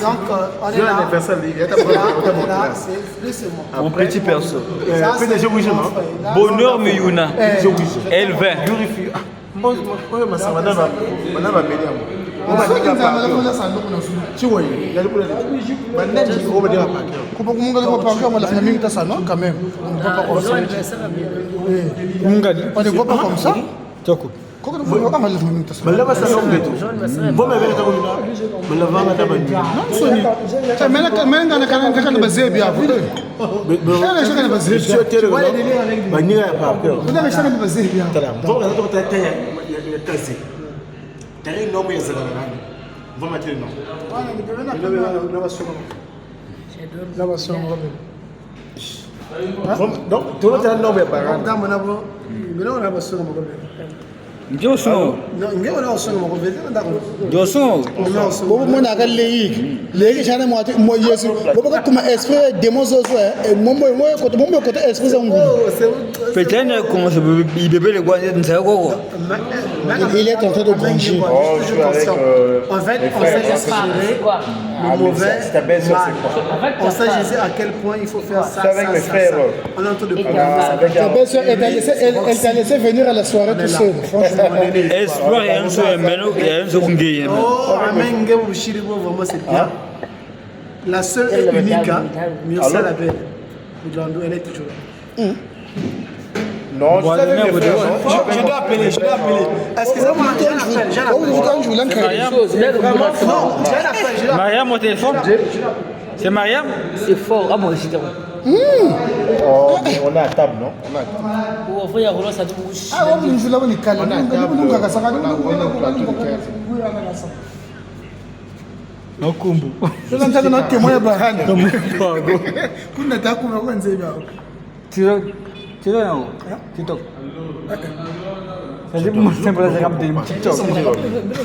Donc, on est là, c'est plus moi. Mon petit perso. Bonheur Miyuna. L20. On ne voit pas comme ça. Il est en train de grandir. En fait, on sait séparer le mauvais mal. On sait à quel point il faut faire ça. On est en train de parler. Ta belle-sœur, elle t'a laissé venir à la soirée tout seul. Espoir et un seul meno et un seul ngé. Oh, amen, vraiment c'est bien. La seule et unique, Myrsa la belle. Elle est toujours là. Non, je dois appeler. Excusez-moi, j'ai un appel. Mariam, mon téléphone. C'est Mariam? C'est fort. Ah bon, c'est on est à table, non? On est à table. TikTok. Saya pun sempre saya kam di TikTok.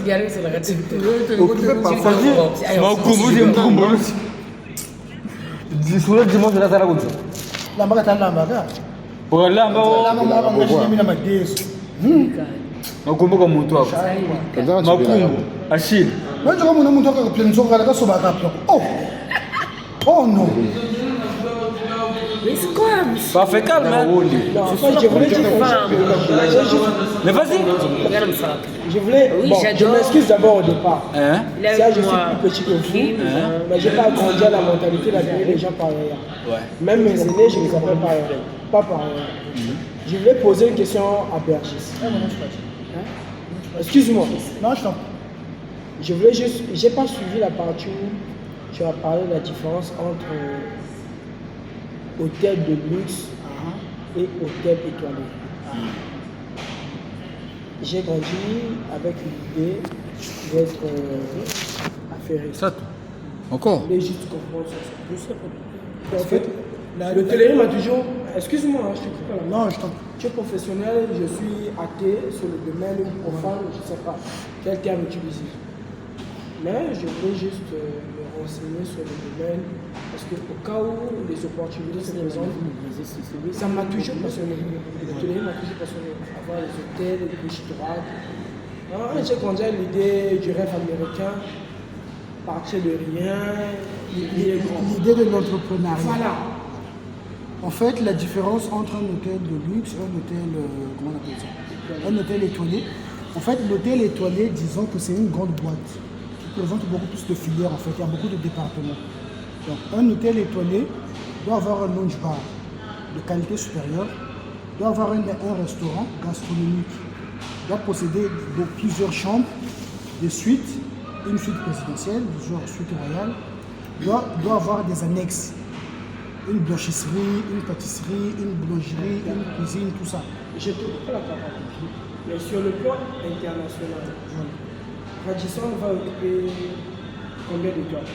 Biar saya lakukan TikTok. Mau kumpul dia kumpul. Di surat di mana saya ragu. Lamba kata lamba. Bukan lamba. Lamba ngasih mina madeso. Mau kumpul kamu tu apa? Mau kumpul. Asyik. Nanti kamu namun tu aku plan sok kalau kau sobat apa? Oh no. Mais c'est quoi? Parfait, calme. Je voulais juste mais vas-y. Regarde ça. Je voulais. Oui, bon, j'adore. je m'excuse d'abord au départ. Hein? Ça, je suis plus petit que vous. Mais je n'ai pas grandi à la mentalité d'appeler les gens par ailleurs. Ouais. Même mes aînés, je les appelle par ailleurs. Pas par ailleurs. Je voulais poser une question à Bergis. Excuse-moi. Non, je t'en. Je voulais juste. J'ai pas suivi la partie où tu as parlé de la différence entre hôtel de luxe et hôtel étoilé. J'ai grandi avec l'idée d'être affairé. Ça, encore? Je voulais juste comprendre ça. En fait, le télé m'a toujours. Excuse-moi, je te coupe pas la main. Non, je t'en. Tu es professionnel, je suis athée sur le domaine profane, je ne sais pas quel terme utiliser. Mais je voulais juste me renseigner sur le domaine parce qu'au cas où les opportunités se présentent, ça m'a toujours passionné. Le télé m'a toujours passionné. Avoir les hôtels, les restaurants. J'ai grandi à l'idée du rêve américain, partir de rien, L'idée de l'entrepreneuriat. Voilà. En fait, la différence entre un hôtel de luxe et un hôtel, comment on appelle ça? Un hôtel étoilé. En fait, l'hôtel étoilé, disons que c'est une grande boîte qui présente beaucoup plus de filières. En fait, il y a beaucoup de départements. Donc, un hôtel étoilé doit avoir un lounge bar de qualité supérieure, doit avoir un restaurant gastronomique, doit posséder plusieurs chambres, des suites, une suite présidentielle, du genre suite royale, doit avoir des annexes. Une blanchisserie, une pâtisserie, une boulangerie, une cuisine, tout ça. Je te coupe la parole. Mais sur le plan international, Radisson va occuper combien d'étoiles?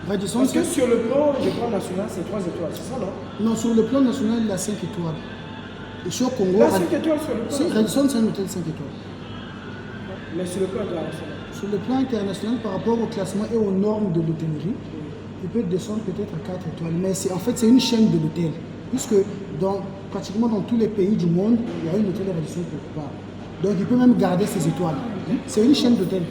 Radisson, parce que sur le plan national, c'est 3 étoiles, c'est ça, non? Non, sur le plan national, il a 5 étoiles. Et sur Congo, il a 5 étoiles sur le plan. Radisson, c'est un hôtel 5 étoiles. Mais sur le plan international? Sur le plan international, par rapport au classement et aux normes de l'hôtellerie, il peut descendre peut-être à 4 étoiles. Mais en fait, c'est une chaîne de l'hôtel. Puisque pratiquement dans tous les pays du monde, il y a une hôtel Radisson quelque part. Donc il peut même garder ses étoiles. C'est une chaîne d'hôtel.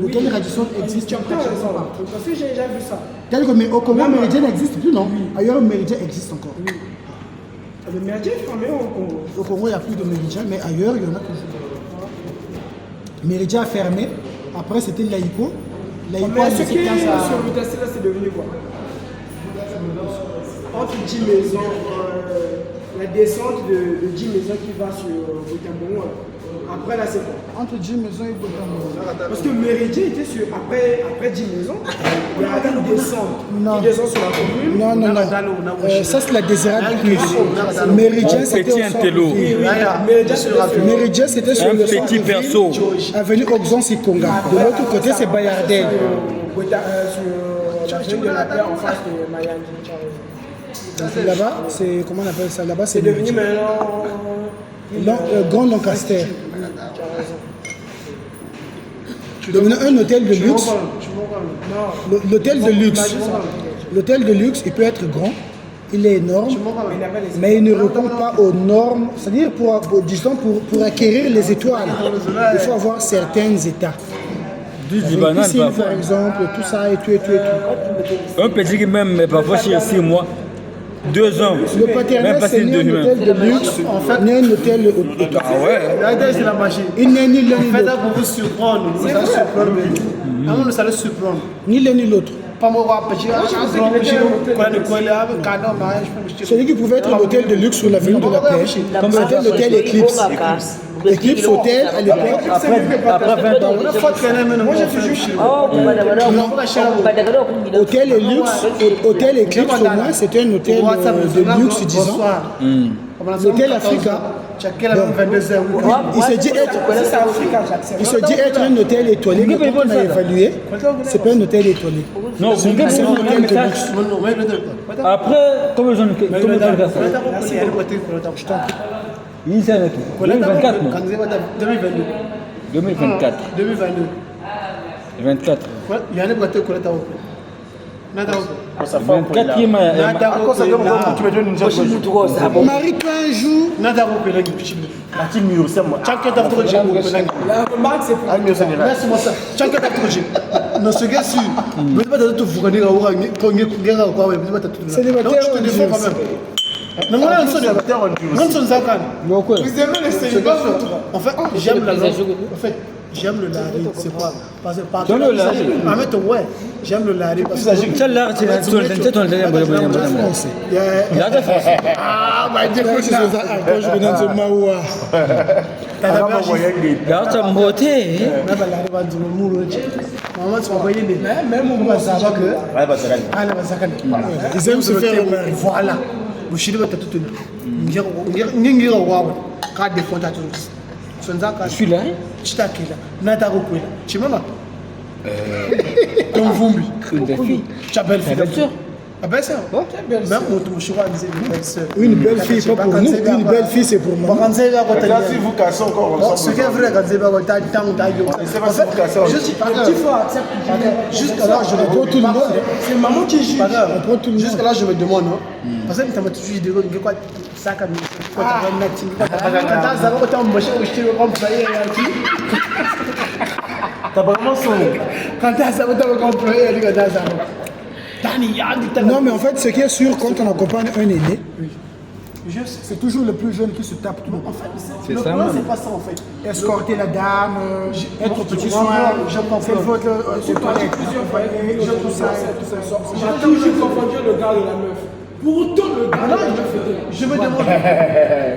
L'hôtel Radisson existe. Tu as raison, parce que j'ai déjà vu ça. Tel que, mais au Congo, Méridien n'existe plus, non? Ailleurs, Méridien existe encore. Oui. Le Méridien est fermé au Congo. Au Congo, il n'y a plus de Méridien, mais ailleurs, il y en a toujours. Méridien a fermé. Après, c'était Laïco. Laïco Mais a ce laissé qui est place à... sur le là, c'est devenu quoi? Entre 10 maisons, la descente de 10 maisons qui va sur Botambo. Après là, c'est quoi? Entre 10 maisons et Botambo. Parce que Méridien était sur. Après 10 maisons, il y a une descente. Non. Qui descend sur la commune. Non. Ça, c'est la désérate plus. Méridien, c'était au centre-ville. Méridien, c'était sur le petit centre-ville, perso. avenue Oxon Sikonga. De l'autre côté, c'est Bayardel. Sur l'avenue de la paix en face de Mayandi. Là-bas, c'est... Comment on appelle ça? Là-bas, c'est C'est devenu Méridien. maintenant. Grand Lancaster. Devenu un hôtel de luxe. L'hôtel de luxe. L'hôtel de luxe, il peut être grand, il est énorme, mais il ne répond pas aux normes. C'est-à-dire, disons, pour acquérir les étoiles, il faut avoir certains états. Du Avec banane, piscine, parfois. par exemple, tout ça et tout et tout et tout. Un petit qui même, parfois, chez 6 mois, 2 ans. Le paternel, Même pas c'est si ni de un humain. hôtel de luxe, ni un hôtel étoile. Ah ouais. C'est la magie. Il n'est ni l'un En ni fait, là, l'autre. pour vous surprendre, vous allez surprendre. Nous, ça allait surprendre. Ni l'un ni l'autre. Pas moi, Celui qui pouvait être l'hôtel de luxe sur l'avenue de la Paix, c'était l'hôtel Eclipse. Eclipse Hôtel à l'époque. Moi, j'ai fait juste chez Hôtel et luxe, hôtel Eclipse au moins, c'était un hôtel de luxe, disons. L'hôtel Africa. Il se dit être un hôtel étoilé, mais quand on a évalué, c'est pas un hôtel étoilé. Non, C'est un hôtel de luxe. après, comme je ne sais pas ça. Il s'est avec 2024, non 2024. 24. 24 Marie-toi un jour. En fait, j'aime la langue. En fait, j'aime le lari, c'est quoi? Parce que par J'aime le lari. En fait, ouais, j'aime le lari parce que ah, bah, dis que Je vais dans ce maoua. Ils aiment se faire remarquer. Voilà. Bushiri batatu ngira wawe ka defonta tu sonza ka Celui-là, chitakila nata kokwela chimama ton vumbi une belle fille. cha belle fille Ta belle-sœur. ah ben ça même moto mushwa nze belle-sœur Une belle fille, pas pour nous. Une belle fille, c'est pour moi. bakanze ba kota Là, si vous cassez encore ensemble. ce qui est vrai kanze ba kota tant ta yo C'est pas si vous cassez ensemble. jusqu'à là je Pour tout le monde. c'est maman qui juge On prend tout le monde. jusqu'à là je me demande non parce que tu m'as toujours dit que quoi ça comme quoi tu vas nati quand ça va autant mocher au style comme ça T'as vraiment son. quand ça va autant comme ça Non, mais en fait, ce qui est sûr, quand on accompagne un aîné, c'est toujours le plus jeune qui se tape tout. En fait, le ça, plan même. c'est pas ça en fait escorter la dame, être au petit soin, je comprends. c'est votre toilette. J'ai toujours confondu le gars de la meuf. Pour autant, le gars de la meuf était. je me demande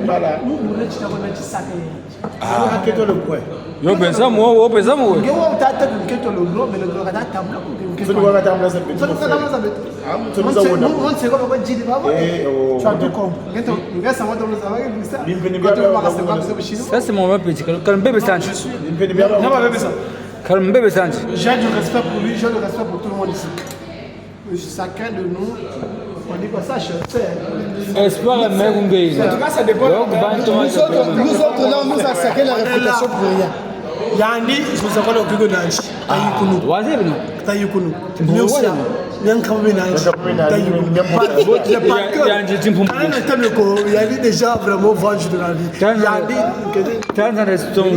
voilà nous on est tu vas mettre ça ah que toi le point Yo pensa moi, yo pensa moi. que on t'a que toi le gros mais le gros ta table que Tu dois mettre en place un peu. ça nous a ça on sait quoi dire tu as tout compris le gars ça va dans le travail ça Ça, c'est mon petit. Quand bébé Sanji. non pas bébé ça Quand bébé Sanji. j'ai du respect pour lui j'ai du respect pour tout le monde ici chacun de nous on dit quoi ça je sais Espoir est meilleur qu'un En tout cas, ça dépend. Donc, Nous autres, là, on nous a sacré la réputation pour rien. Yandi, je vous avais le Gugunanch. Taïkounou. Wazir non. Taïkounou. Merci. Yankaminanch. Taïkounou. Il y a déjà vraiment vendu de la vie. Il y a des. Tanzan Reston.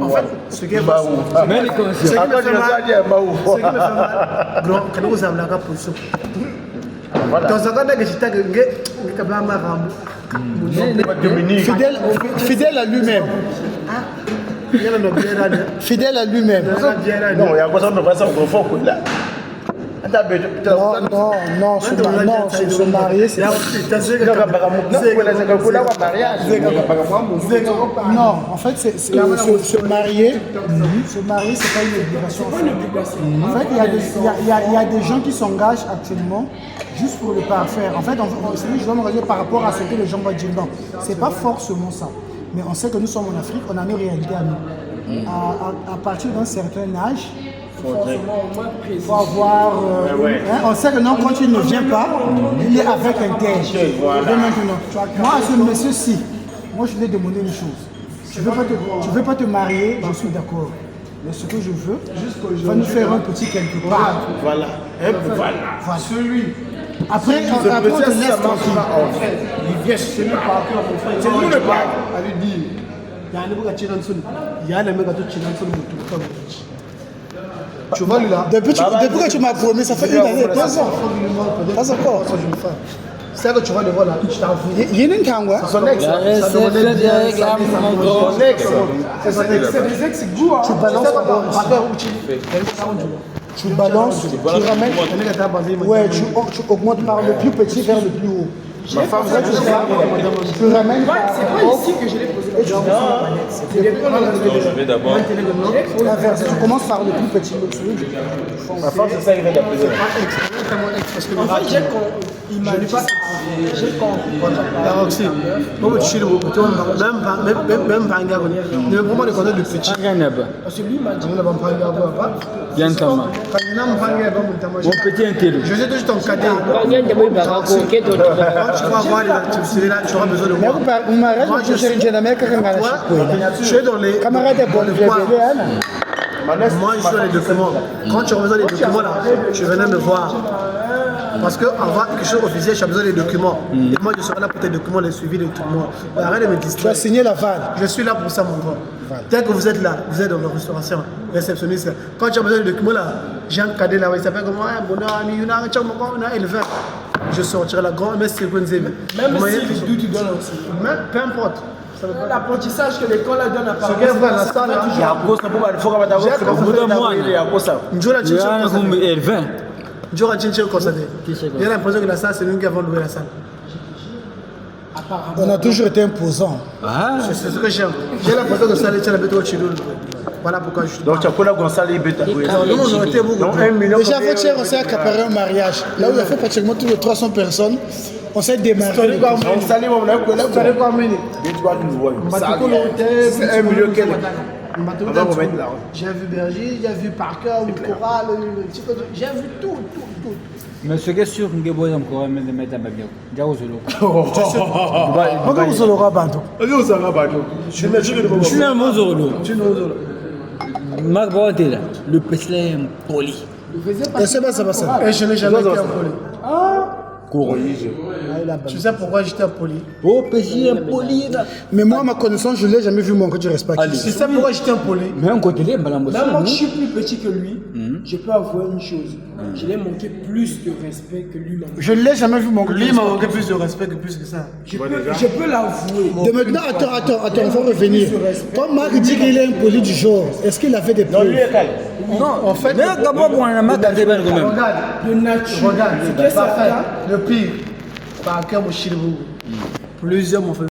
En fait, ce qui est Mais les conscients. Fidèle à lui-même. Fidèle à lui-même. Non, il y a quoi ça, on va s'en confondre là. Non, se marier, c'est pas... Non, en fait, se marier, c'est pas une obligation. En fait, il y a des gens qui s'engagent actuellement juste pour le parfaire. En fait, je dois me regarder par rapport à ce que les gens vont dire. Non, c'est pas forcément ça. Mais on sait que nous sommes en Afrique, on a nos réalités à nous. À partir d'un certain âge, il faut avoir... on sait que non, quand il ne vient pas, il est avec un tel. Moi, à ce monsieur-ci, moi je lui ai demandé une chose. Tu veux pas te marier, je suis d'accord. Mais ce que je veux, va nous faire un petit quelque part. Voilà. Celui. Après, on te laisse tranquille. Il vient chez nous par cœur, mon frère. C'est nous le père. À lui dire, il y a un mec qui il y a un mec qui tu vois lui là. Depuis que tu m'as promis, ça fait une année, 2 ans. Pas encore. C'est que tu vois le voir là, je t'ai envoyé. Il y a une kangwa. Son ex. Son ex. C'est des ex, c'est goût. Tu balances tu balances, tu ramènes. Ouais, tu augmentes par le plus petit vers le plus haut. Ma femme, tu ramènes. C'est pas ici que je l'ai posé. Je vais d'abord. L'inverse, tu commences par le plus petit. ma femme, c'est ça, il va d'appeler. En fait, j'ai compris. La Roxy, moi je suis le bouton, même pas un gars. Ne me prends pas le contact de petit. Parce que lui m'a dit. On ne va pas un gars. Bien Kama. Mon petit intello. Je sais toujours ton cadet. Quand tu vas voir les là, tu auras besoin de moi. Moi, je suis dans les camarades moi, je suis dans les documents. Quand tu as besoin des documents, là, tu venais me voir. Parce qu'avant quelque chose officiel, tu as besoin des documents. Et moi, je serai là pour tes documents, les suivis de tout le monde. Arrête de me distraire. Tu as signé la vanne. Je suis là pour ça, mon gars. Dès que vous êtes là, vous êtes dans la restauration, réceptionniste. Quand tu as besoin des documents, là, j'ai un cadet là, il s'appelle comment? Je sortirai la grande messe secondaire. Même si tu donnes aussi. Peu importe. L'apprentissage que l'école donne à part. Ce qu'elle voit la salle, il y a un poste pour j'ai l'impression que la salle, c'est nous qui avons loué la salle. On a toujours été imposant. C'est ce que j'aime. J'ai l'impression que ça, c'est la bête au Chilou. Voilà pourquoi je suis. Donc, tu as quoi là, Gonzalo et Beta? Nous, on aurait été beaucoup. Donc, 1 million. Déjà, avant-hier, on s'est accaparé un mariage. Là où il y a fait pratiquement tous les 300 personnes, on s'est démarré. On salue, on a quoi là? Vous savez quoi, Mini? C'est 1 million quel? J'ai vu Berger, j'ai vu Parker, Coral, j'ai vu tout. Mais ce qui est sûr, que vous avez encore un de mettre à Babio. Diao Zolo. Pourquoi vous allez au Banto? Je suis un mot Zolo. Marc Boatela, le petit est poli. Et c'est pas ça. Et je n'ai jamais été impoli. Corrige. Tu sais pourquoi j'étais impoli? Oh, petit est poli. Mais moi, à ma connaissance, je ne l'ai jamais vu manquer de respect. Tu sais pourquoi j'étais impoli? Mais un côté, il y a un Même moi, je suis plus petit que lui. Je peux avouer une chose. Je l'ai manqué plus de respect que lui m'a manqué. Je ne l'ai jamais vu manquer de Lui respect. m'a manqué plus de respect que plus que ça. Je peux l'avouer. De maintenant, attends, on va revenir. Quand Marc dit qu'il est impoli du genre, est-ce qu'il avait des preuves? Non, en fait. Mais d'abord, on a marqué quand même. Regarde, De nature. regarde, C'est que ça. le pire. Par cœur, mon chilou. Plusieurs m'ont fait